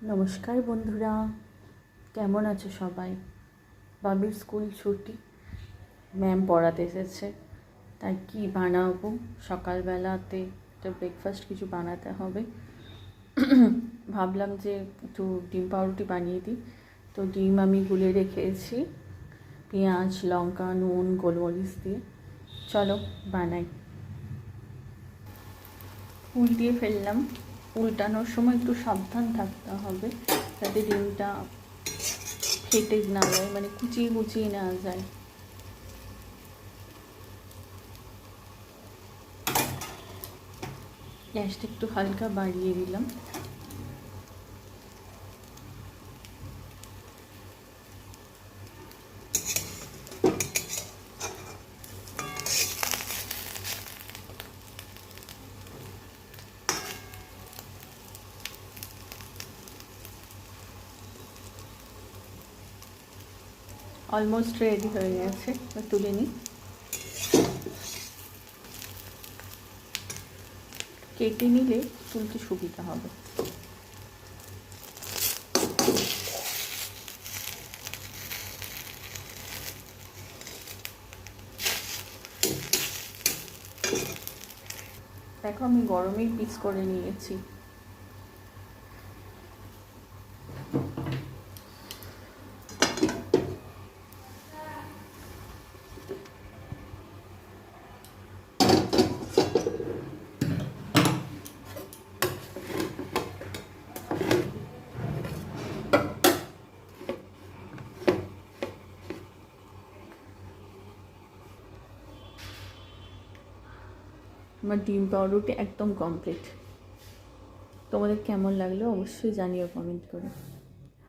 নমস্কার বন্ধুরা, কেমন আছো সবাই? বাবির স্কুল ছুটি, ম্যাম পড়াতে এসেছে, তাই কি বানাবো? সকালবেলাতে একটা ব্রেকফাস্ট কিছু বানাতে হবে। ভাবলাম যে একটু ডিম পাউরুটি বানিয়ে দিই। তো ডিম আমি গুলে রেখেছি, পেঁয়াজ, লঙ্কা, নুন, গোলমরিচ দিয়ে। চলো বানাই। উল্টিয়ে ফেললাম। উল্টানোর সময় একটু সাবধান থাকতে হবে যাতে ডিমটা ফেটে না যায়, মানে কুচিয়ে কুচিয়ে না যায়। গ্যাসটা একটু হালকা বাড়িয়ে দিলাম। অলমোস্ট রেডি হয়ে গেছে, তুলে নিই। কেটে নিলে তুলতে সুবিধা হবে। দেখো, আমি গরমেই পিস করে নিয়েছি। আমার ডিম পাউরুটি একদম কমপ্লিট। তোমাদের কেমন লাগলো অবশ্যই জানিও কমেন্ট করে।